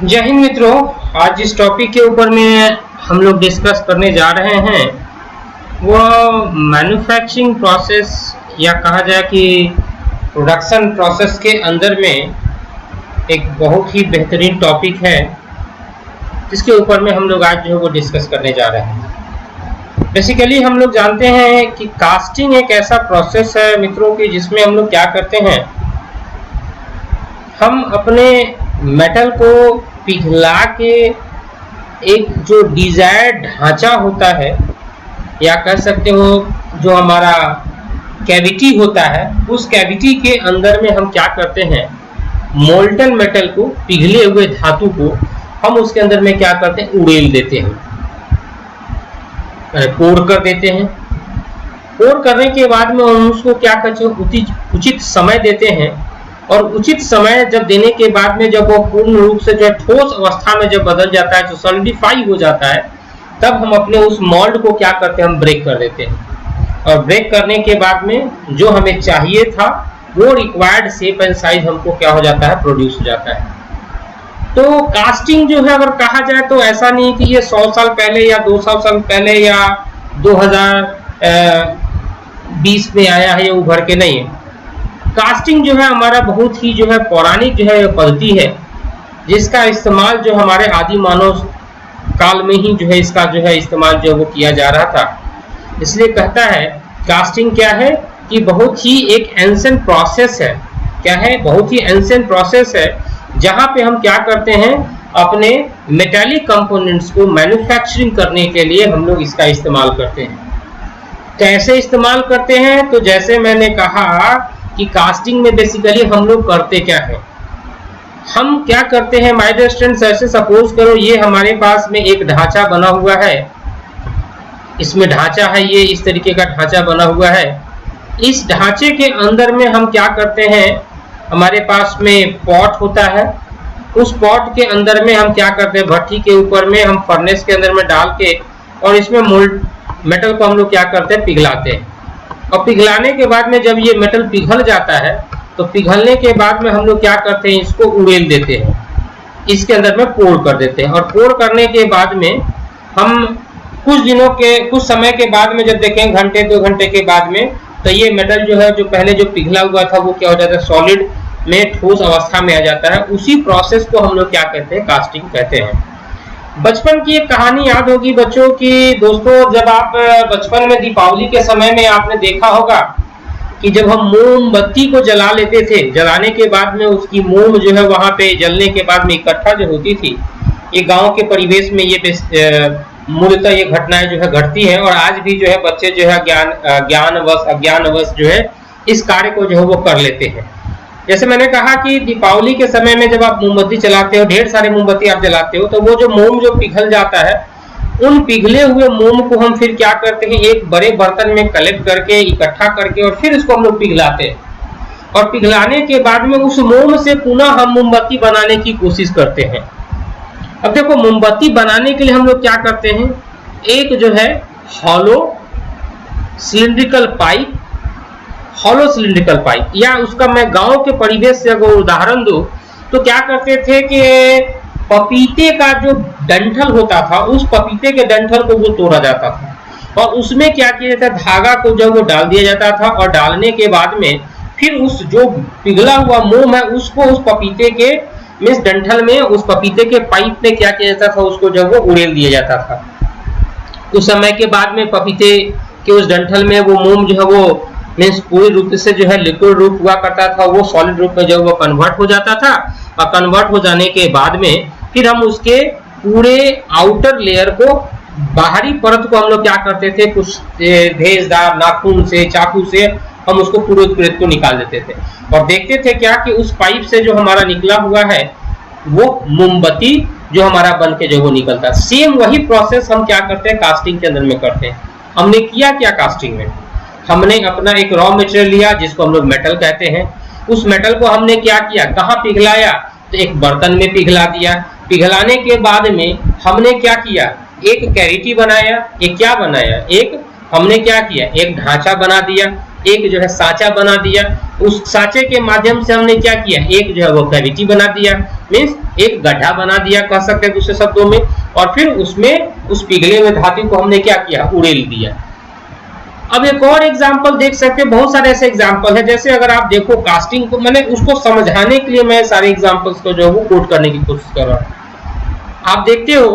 जय हिंद मित्रों। आज जिस टॉपिक के ऊपर में हम लोग डिस्कस करने जा रहे हैं वह मैन्युफैक्चरिंग प्रोसेस या कहा जाए कि प्रोडक्शन प्रोसेस के अंदर में एक बहुत ही बेहतरीन टॉपिक है जिसके ऊपर में हम लोग आज जो है वो डिस्कस करने जा रहे हैं। बेसिकली हम लोग जानते हैं कि कास्टिंग एक ऐसा प्रोसेस है मित्रों कि जिसमें हम लोग क्या करते हैं, हम अपने मेटल को पिघला के एक जो डिजायर्ड ढांचा होता है या कह सकते हो जो हमारा कैविटी होता है, उस कैविटी के अंदर में हम क्या करते हैं, मोल्टन मेटल को, पिघले हुए धातु को हम उसके अंदर में क्या करते हैं, उड़ेल देते हैं, पोर कर देते हैं। पोर करने के बाद में हम उसको क्या करते हैं, उचित समय देते हैं और उचित समय जब देने के बाद में जब वो पूर्ण रूप से जो ठोस अवस्था में जब बदल जाता है, जो सॉलिडिफाई हो जाता है, तब हम अपने उस मोल्ड को क्या करते हैं, हम ब्रेक कर देते हैं। और ब्रेक करने के बाद में जो हमें चाहिए था वो रिक्वायर्ड शेप एंड साइज हमको क्या हो जाता है, प्रोड्यूस हो जाता है। तो कास्टिंग जो है अगर कहा जाए तो ऐसा नहीं कि ये 100 साल पहले या 200 साल पहले या 2020 में आया है, ये उभर के नहीं है। कास्टिंग जो है हमारा बहुत ही जो है पौराणिक जो है पद्धति है, जिसका इस्तेमाल जो हमारे आदि मानव काल में ही जो है इसका जो है इस्तेमाल जो वो किया जा रहा था। इसलिए कहता है कास्टिंग क्या है कि बहुत ही एक एंशिएंट प्रोसेस है। क्या है? बहुत ही एंशिएंट प्रोसेस है, जहां पे हम क्या करते हैं, अपने मेटालिक कंपोनेंट्स को मैन्युफैक्चरिंग करने के लिए हम लोग इसका इस्तेमाल करते हैं। कैसे इस्तेमाल करते हैं? तो जैसे मैंने कहा कि कास्टिंग में बेसिकली हम लोग करते क्या है, हम क्या करते हैं माय डियर स्टूडेंट्स, ऐसे सपोज करो ये हमारे पास में एक ढांचा बना हुआ है, इसमें ढांचा है, ये इस तरीके का ढांचा बना हुआ है। इस ढांचे के अंदर में हम क्या करते हैं, हमारे पास में पॉट होता है, उस पॉट के अंदर में हम क्या करते हैं, भट्टी के ऊपर में हम फर्नेस के अंदर में डाल के और इसमें मोल्ड मेटल को हम लोग क्या करते हैं, पिघलाते हैं। और पिघलाने के बाद में जब ये मेटल पिघल जाता है तो पिघलने के बाद में हम लोग क्या करते हैं, इसको उड़ेल देते हैं, इसके अंदर में पोर कर देते हैं। और पोर करने के बाद में हम कुछ समय के बाद में जब देखें, घंटे 2 घंटे के बाद में, तो ये मेटल जो है जो पहले जो पिघला हुआ था वो क्या हो जाता है, सॉलिड में ठोस अवस्था में आ जाता है। उसी प्रोसेस को हम लोग क्या कहते हैं, कास्टिंग कहते हैं। बचपन की एक कहानी याद होगी बच्चों की। दोस्तों, जब आप बचपन में दीपावली के समय में आपने देखा होगा कि जब हम मोमबत्ती को जला लेते थे, जलाने के बाद में उसकी मोम जो है वहां पे जलने के बाद में इकट्ठा जो होती थी, ये गांव के परिवेश में ये मूलतः ये घटनाएं जो है घटती है। और आज भी जो है बच्चे जो है अज्ञानवश जो है इस कार्य को जो है वो कर लेते हैं। जैसे मैंने कहा कि दीपावली के समय में जब आप मोमबत्ती चलाते हो, ढेर सारे मोमबत्ती आप जलाते हो, तो वो जो मोम जो पिघल जाता है, उन पिघले हुए मोम को हम फिर क्या करते हैं, एक बड़े बर्तन में कलेक्ट करके, इकट्ठा करके, और फिर इसको हम लोग पिघलाते हैं। और पिघलाने के बाद में उस मोम से पुनः हम मोमबत्ती बनाने की कोशिश करते हैं। अब देखो, मोमबत्ती बनाने के लिए हम लोग क्या करते हैं, एक जो है हॉलो सिलिंड्रिकल पाइप, या उसका मैं गांव के परिवेश से अगर उदाहरण दूं तो क्या करते थे कि पपीते का जो डंठल होता था, उस पपीते के डंठल को वो तोड़ा जाता था और उसमें क्या किया जाता, धागा को जो वो डाल दिया जाता था। और डालने के बाद में फिर उस जो पिघला हुआ मोम है उसको उस पपीते के मींस डंठल में, उस पपीते के पाइप में क्या किया जाता था, उसको जब वो उड़ेल दिया जाता था। उस समय के बाद में पपीते के उस डंठल में वो मोम जो है वो मीन्स पूरी रूप से जो है लिक्विड रूप हुआ करता था, वो सॉलिड रूप में जो वो कन्वर्ट हो जाता था। और कन्वर्ट हो जाने के बाद में फिर हम उसके पूरे आउटर लेयर को, बाहरी परत को हम लोग क्या करते थे, कुछ भेजदार नाखून से, चाकू से हम उसको पूरे उत्प्रेत को निकाल देते थे और देखते थे क्या कि उस पाइप से जो हमारा निकला हुआ है वो मोमबत्ती जो हमारा बन के जो वो निकलता है। सेम वही प्रोसेस हम क्या करते हैं, कास्टिंग के अंदर में करते हैं। हमने किया क्या कास्टिंग में, हमने अपना एक रॉ मटेरियल लिया जिसको हम लोग मेटल कहते हैं। उस मेटल को हमने क्या किया, कहाँ पिघलाया, तो एक बर्तन में पिघला दिया। पिघलाने के बाद में हमने क्या किया, एक कैविटी बनाया। एक क्या बनाया, एक हमने क्या किया, एक ढांचा बना दिया। एक जो है साँचा बना दिया, उस साँचे के माध्यम से हमने क्या किया, एक जो है वो कैविटी बना दिया, मीन्स एक गड्ढा बना दिया कह सकते हैं दूसरे शब्दों में, और फिर उसमें उस पिघले हुए धातु को हमने क्या किया, उड़ेल दिया। अब एक और एग्जाम्पल देख सकते हैं, बहुत सारे ऐसे एग्जाम्पल है। जैसे अगर आप देखो कास्टिंग को, मैंने उसको समझाने के लिए मैं सारे एग्जाम्पल्स को जो है वो कोट करने की कोशिश कर रहा हूँ। आप देखते हो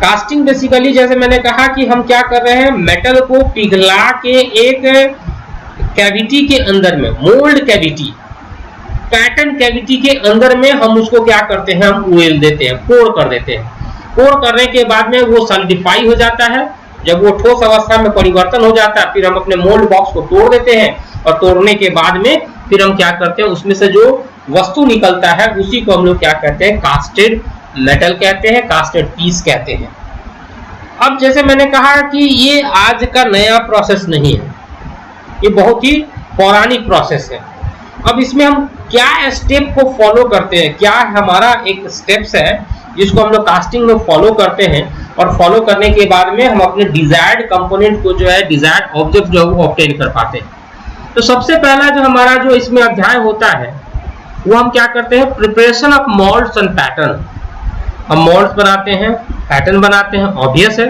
कास्टिंग बेसिकली, जैसे मैंने कहा कि हम क्या कर रहे हैं, मेटल को पिघला के एक कैविटी के अंदर में, मोल्ड कैविटी, पैटर्न कैविटी के अंदर में हम उसको क्या करते हैं, हम उड़ेल देते हैं, पोर कर देते हैं। पोर करने के बाद में वो सॉलिडिफाई हो जाता है। जब वो ठोस अवस्था में परिवर्तन हो जाता है, फिर हम अपने मोल्ड बॉक्स को तोड़ देते हैं, और तोड़ने के बाद में फिर हम क्या करते हैं, उसमें से जो वस्तु निकलता है उसी को हम लोग क्या कहते हैं, कास्टेड मेटल कहते हैं, कास्टेड पीस कहते हैं। अब जैसे मैंने कहा कि ये आज का नया प्रोसेस नहीं है, ये बहुत ही पौराणिक प्रोसेस है। अब इसमें हम क्या स्टेप को फॉलो करते हैं, क्या हमारा एक स्टेप्स है जिसको हम लोग कास्टिंग में फॉलो करते हैं, और फॉलो करने के बाद में हम अपने डिजायर्ड कंपोनेंट को जो है, डिजायर्ड ऑब्जेक्ट जो है वो ऑब्टेन कर पाते हैं। तो सबसे पहला जो हमारा जो इसमें अध्याय होता है वो हम क्या करते हैं, preparation of moulds and pattern. हम मोल्ड्स बनाते हैं, पैटर्न बनाते हैं। ऑब्वियस है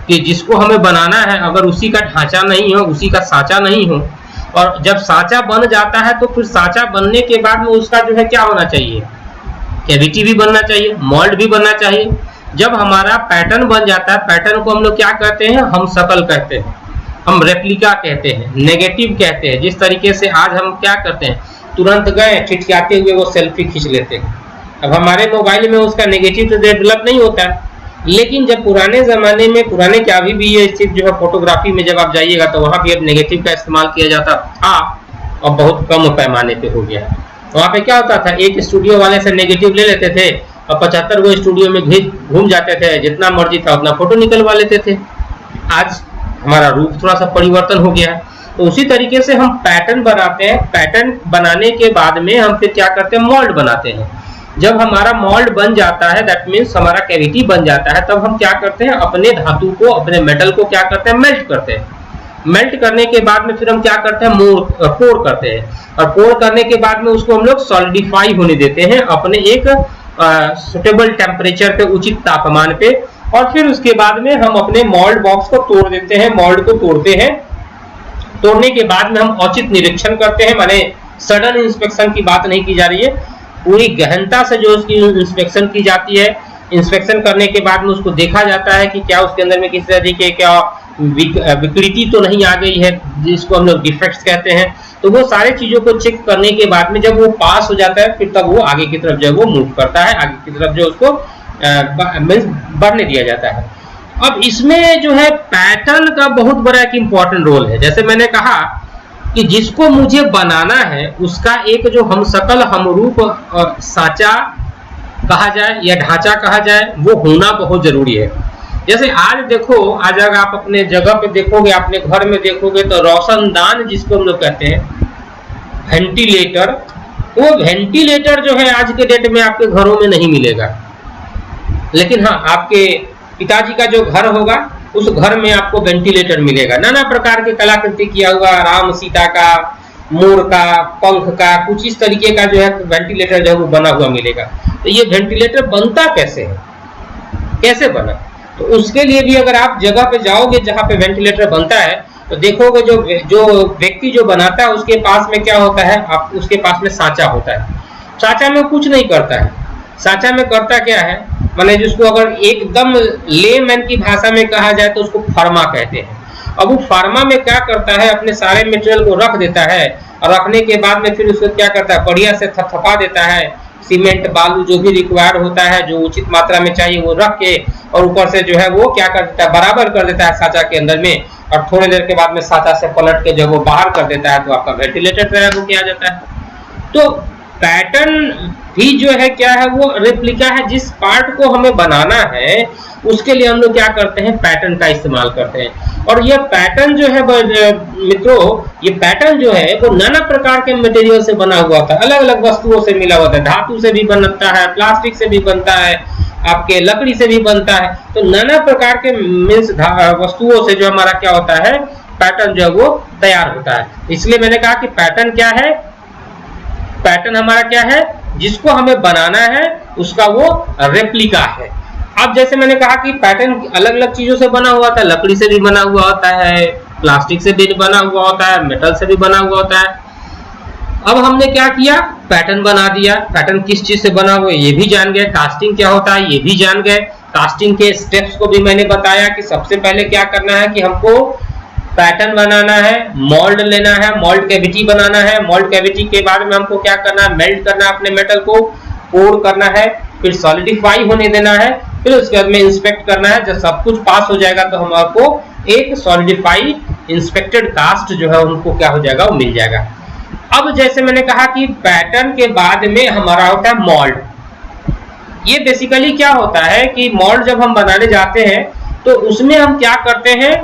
कि जिसको हमें बनाना है, अगर उसी का ढांचा नहीं हो, उसी का साँचा नहीं हो, और जब साँचा बन जाता है तो फिर साँचा बनने के बाद में उसका जो है क्या होना चाहिए, कैविटी भी बनना चाहिए, मोल्ड भी बनना चाहिए। जब हमारा पैटर्न बन जाता है, पैटर्न को हम लोग क्या कहते हैं, हम शकल कहते हैं, हम रेप्लिका कहते हैं, नेगेटिव कहते हैं। जिस तरीके से आज हम क्या करते हैं, तुरंत गए ठिठकाते हुए वो सेल्फी खींच लेते हैं। अब हमारे मोबाइल में उसका नेगेटिव तो डेवलप नहीं होता है, लेकिन जब पुराने जमाने में, पुराने क्या अभी भी ये चीज जो है फोटोग्राफी में जब आप जाइएगा तो वहां भी अब नेगेटिव का इस्तेमाल किया जाता था, और बहुत कम पैमाने पे हो गया है। वहां पे क्या होता था, एक स्टूडियो वाले से नेगेटिव ले लेते थे और 75 वो स्टूडियो में घूम जाते थे, जितना मर्जी था उतना फोटो निकलवा लेते थे। आज हमारा रूप थोड़ा सा परिवर्तन हो गया है। तो उसी तरीके से हम पैटर्न बनाते हैं। पैटर्न बनाने के बाद में हम फिर क्या करते हैं, मोल्ड बनाते हैं। जब हमारा मोल्ड बन जाता है, दैट मीन्स हमारा कैविटी बन जाता है, तब हम क्या करते हैं, अपने धातु को, अपने मेटल को क्या करते हैं, मेल्ट करते हैं। मेल्ट करने के बाद में फिर हम क्या करते हैं, पोर करते हैं, और पोर करने के बाद में उसको हम लोग सॉलिडिफाई होने देते हैं अपने एक सुटेबल टेम्परेचर पे, उचित तापमान पे, और फिर उसके बाद में हम अपने मोल्ड बॉक्स को तोड़ देते हैं, मोल्ड को तोड़ते हैं। तोड़ने के बाद में हम औचित निरीक्षण करते हैं, माने सडन इंस्पेक्शन की बात नहीं की जा रही है, पूरी गहनता से जो उसकी इंस्पेक्शन की जाती है। इंस्पेक्शन करने के बाद में उसको देखा जाता है कि क्या उसके अंदर में किसी तरीके क्या विकृति तो नहीं आ गई है, जिसको हम लोग डिफेक्ट्स कहते हैं। तो वो सारे चीजों को चेक करने के बाद में जब वो पास हो जाता है, फिर तब वो आगे की तरफ जो है वो मूव करता है, आगे की तरफ जो उसको बढ़ने दिया जाता है। अब इसमें जो है पैटर्न का बहुत बड़ा एक इम्पोर्टेंट रोल है। जैसे मैंने कहा कि जिसको मुझे बनाना है उसका एक जो हम शकल, हम रूप, साँचा कहा जाए या ढांचा कहा जाए, वो होना बहुत जरूरी है। जैसे आज देखो, आज अगर आप अपने जगह पे देखोगे, अपने घर में देखोगे, तो रोशनदान जिसको हम लोग कहते हैं, वेंटिलेटर, वो वेंटिलेटर जो है आज के डेट में आपके घरों में नहीं मिलेगा। लेकिन हाँ, आपके पिताजी का जो घर होगा उस घर में आपको वेंटिलेटर मिलेगा। नाना प्रकार के कलाकृति किया हुआ, राम सीता का, मोर का, पंख का, कुछ इस तरीके का जो है वेंटिलेटर जो है वो बना हुआ मिलेगा। तो ये वेंटिलेटर बनता कैसे है, कैसे बना, तो उसके लिए भी अगर आप जगह पे जाओगे जहाँ पे वेंटिलेटर बनता है, तो देखोगे जो व्यक्ति जो बनाता है उसके पास में क्या होता है, आप उसके पास में साँचा होता है। साँचा में कुछ नहीं करता है, साँचा में करता क्या है, माने जिसको अगर एकदम लेमैन की भाषा में कहा जाए तो उसको फार्मा कहते हैं। अब वो फार्मा में क्या करता है, अपने सारे मटेरियल को रख देता है, और रखने के बाद में फिर उसको क्या करता है, बढ़िया से थपथपा देता है, सीमेंट बालू जो भी रिक्वायर्ड होता है, जो उचित मात्रा में चाहिए वो रख के, और ऊपर से जो है वो क्या कर देता है, बराबर कर देता है साँचा के अंदर में, और थोड़ी देर के बाद में साँचा से पलट के जब वो बाहर कर देता है तो आपका वेंटिलेटर तैयार हो के आ जाता है। तो पैटर्न भी जो है क्या है, वो रेप्लिका है। जिस पार्ट को हमें बनाना है उसके लिए हम लोग क्या करते हैं, पैटर्न का इस्तेमाल करते हैं। और यह पैटर्न जो है मित्रों, ये पैटर्न जो है वो नाना प्रकार के मटेरियल से बना हुआ था, अलग अलग वस्तुओं से मिला हुआ था। धातु से भी बनता है, प्लास्टिक से भी बनता है, आपके लकड़ी से भी बनता है। तो नाना प्रकार के मीन्स वस्तुओं से जो हमारा क्या होता है, पैटर्न जो है वो तैयार होता है। इसलिए मैंने कहा कि पैटर्न क्या है, पैटर्न हमारा क्या है, जिसको हमें बनाना है उसका वो रेप्लिका है। अब जैसे मैंने कहा कि पैटर्न अलग अलग चीजों से बना हुआ था, लकड़ी से भी बना हुआ होता है, प्लास्टिक से भी बना हुआ होता है, मेटल से भी बना हुआ होता है। अब हमने क्या किया, पैटर्न बना दिया। पैटर्न किस चीज से बना हुआ है ये भी जान गए, कास्टिंग क्या होता है ये भी जान गए, कास्टिंग के स्टेप्स को भी मैंने बताया कि सबसे पहले क्या करना है कि हमको पैटर्न बनाना है, मोल्ड लेना है, मोल्ड कैविटी बनाना है, मोल्ड कैविटी के बाद में हमको क्या करना है, मेल्ट करना है अपने मेटल को, पोर करना है, फिर सॉलिडिफाई होने देना है, फिर उसके बाद में इंस्पेक्ट करना है। जब सब कुछ पास हो जाएगा तो हमको एक सॉलिडिफाइड इंस्पेक्टेड कास्ट जो है उनको क्या हो जाएगा, वो मिल जाएगा। अब जैसे मैंने कहा कि पैटर्न के बाद में हमारा होता है मोल्ड। ये बेसिकली क्या होता है कि मोल्ड जब हम बनाने जाते हैं तो उसमें हम क्या करते हैं,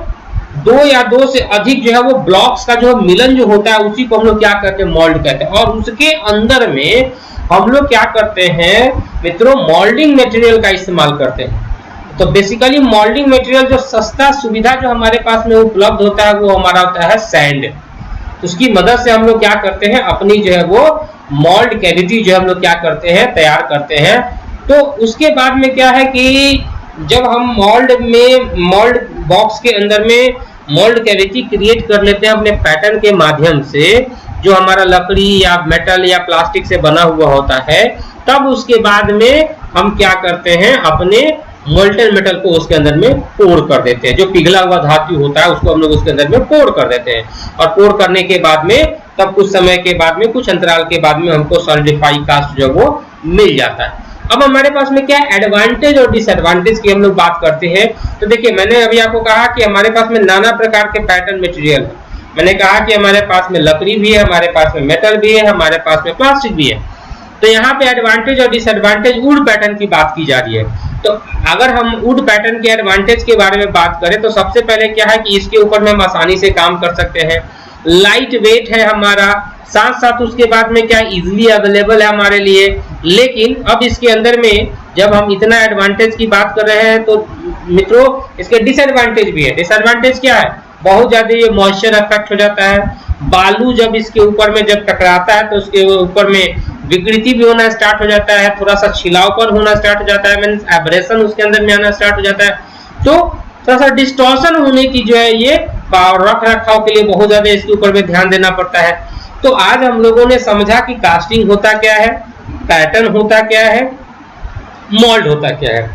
दो या दो से अधिक जो है वो ब्लॉक्स का जो मिलन जो होता है उसी को हम लोग क्या कहते हैं, मोल्ड कहते हैं। और उसके अंदर में हम लोग क्या करते हैं मित्रों, मोल्डिंग मटेरियल का इस्तेमाल करते हैं। तो बेसिकली मोल्डिंग मटेरियल जो सस्ता सुविधा जो हमारे पास में उपलब्ध होता है वो हमारा होता है सैंड। उसकी मदद से हम लोग क्या करते हैं, अपनी जो है वो मोल्ड कैविटी जो हम लोग क्या करते हैं, तैयार करते हैं। तो उसके बाद में क्या है कि जब हम मोल्ड बॉक्स के अंदर में मोल्ड कैविटी क्रिएट कर लेते हैं अपने पैटर्न के माध्यम से, जो हमारा लकड़ी या मेटल या प्लास्टिक से बना हुआ होता है, तब उसके बाद में हम क्या करते हैं, अपने मोल्टेन मेटल को उसके अंदर में पोर कर देते हैं। जो पिघला हुआ धातु होता है उसको हम लोग उसके अंदर में पोर कर देते हैं। और पोर करने के बाद में तब कुछ समय के बाद में, कुछ अंतराल के बाद में हमको सॉलिडिफाई कास्ट जो वो मिल जाता है। अब हमारे पास में क्या एडवांटेज और डिसएडवांटेज की हम लोग बात करते हैं। तो देखिए, मैंने अभी आपको कहा कि हमारे पास में नाना प्रकार के पैटर्न मटेरियल है। मैंने कहा कि हमारे पास में लकड़ी भी है, हमारे पास में मेटल भी है, हमारे पास में प्लास्टिक भी है। तो यहाँ पे एडवांटेज और डिसएडवांटेज वुड पैटर्न की बात की जा रही है। तो अगर हम वुड पैटर्न के एडवांटेज के बारे में बात करें तो सबसे पहले क्या है कि इसके ऊपर में हम आसानी से काम कर सकते हैं, लाइट वेट है हमारा, साथ साथ उसके बाद में क्या इजीली अवेलेबल है हमारे लिए। लेकिन अब इसके अंदर में जब हम इतना एडवांटेज की बात कर रहे हैं तो मित्रों इसके डिसएडवांटेज भी है। डिसएडवांटेज क्या है, बहुत ज्यादा ये मॉइस्चर अफेक्ट हो जाता है। बालू जब इसके ऊपर में जब टकराता है तो उसके ऊपर में विकृति भी होना स्टार्ट हो जाता है, थोड़ा सा छिलावपन होना स्टार्ट हो जाता है, मींस एब्रेशन उसके अंदर में आना स्टार्ट हो जाता है। तो थोड़ा सा डिस्टॉर्शन होने की जो है ये रख रखाव के लिए बहुत ज्यादा इसके ऊपर में ध्यान देना पड़ता है। तो आज हम लोगों ने समझा कि कास्टिंग होता क्या है, पैटर्न होता क्या है, मोल्ड होता क्या है।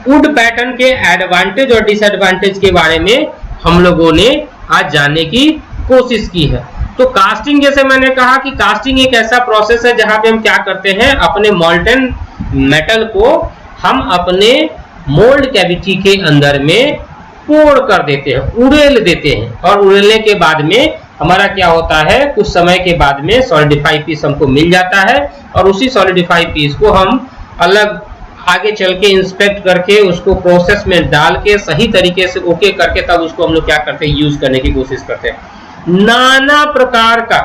वुड पैटर्न के एडवांटेज और डिसएडवांटेज के बारे में हम लोगों ने आज जानने की कोशिश की है। तो कास्टिंग, जैसे मैंने कहा कि कास्टिंग एक ऐसा प्रोसेस है जहां पे हम क्या करते हैं, अपने मोल्टन मेटल को हम अपने मोल्ड कैविटी के अंदर में पोर कर देते हैं, उड़ेल देते हैं। और उड़ेलने के बाद में हमारा क्या होता है, कुछ समय के बाद में सॉलिडिफाई पीस हमको मिल जाता है। और उसी सॉलिडिफाई पीस को हम अलग आगे चल के इंस्पेक्ट करके उसको प्रोसेस में डाल के सही तरीके से ओके करके तब उसको हम लोग क्या करते हैं, यूज करने की कोशिश करते हैं। नाना प्रकार का,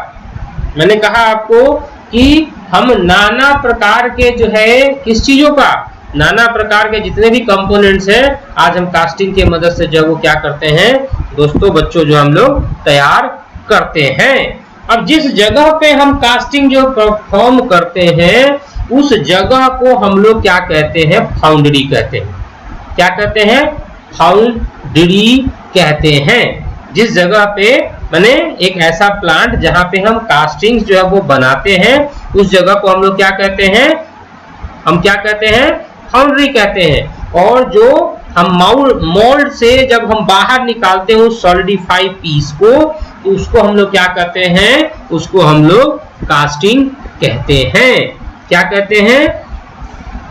मैंने कहा आपको कि हम नाना प्रकार के जो है किस चीजों का, नाना प्रकार के जितने भी कंपोनेंट्स हैं आज हम कास्टिंग के मदद से जो वो क्या करते हैं दोस्तों, बच्चों, जो हम लोग तैयार करते हैं। अब जिस जगह पे हम कास्टिंग जो परफॉर्म करते हैं उस जगह को हम लोग क्या कहते हैं, फाउंड्री कहते हैं। क्या कहते हैं, फाउंड्री कहते हैं। जिस जगह पे माने एक ऐसा प्लांट जहां पे हम कास्टिंग्स जो है वो बनाते हैं उस जगह को हम लोग क्या कहते हैं, हम क्या कहते हैं, फाउंड्री कहते हैं। और जो हम मोल्ड से जब हम बाहर निकालते हैं उस सॉलिडिफाई पीस को, तो उसको हम लोग क्या कहते हैं, उसको हम लोग कास्टिंग कहते हैं। क्या कहते हैं,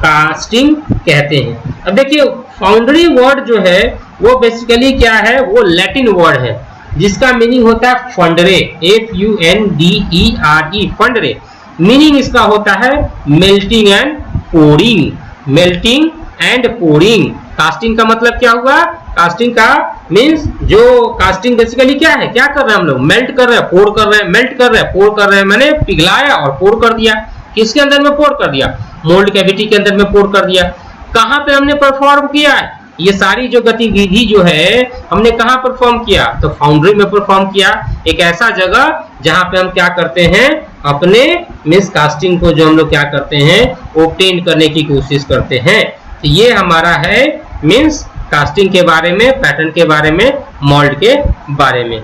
कास्टिंग कहते हैं। अब देखिए, फाउंड्री वर्ड जो है वो बेसिकली क्या है, वो लैटिन वर्ड है जिसका मीनिंग होता है फंडरे, FUNDERE, फंडरे। मीनिंग इसका होता है melting and pouring, melting and pouring. Casting का मतलब क्या हुआ, कास्टिंग का मींस जो कास्टिंग बेसिकली क्या है, क्या कर रहे हैं हम लोग, मेल्ट कर रहे हैं, पोर कर रहे हैं, मेल्ट कर रहे हैं, पोर कर रहे हैं, मैंने पिघलाया और पोर कर दिया। किसके अंदर में पोर कर दिया, मोल्ड कैविटी के अंदर में पोर कर दिया। कहां पे हमने परफॉर्म किया है, ये सारी जो गतिविधि जो है हमने कहाँ परफॉर्म किया, तो फाउंड्री में परफॉर्म किया, एक ऐसा जगह जहां पे हम क्या करते हैं, अपने मींस कास्टिंग को जो हम लोग क्या करते हैं ऑब्टेन करने की कोशिश करते हैं। तो ये हमारा है मींस कास्टिंग के बारे में, पैटर्न के बारे में, मोल्ड के बारे में।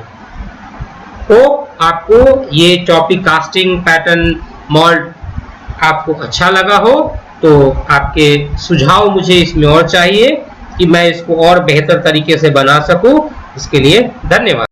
तो आपको ये टॉपिक कास्टिंग, पैटर्न, मोल्ड आपको अच्छा लगा हो तो आपके सुझाव मुझे इसमें और चाहिए कि मैं इसको और बेहतर तरीके से बना सकूं। इसके लिए धन्यवाद।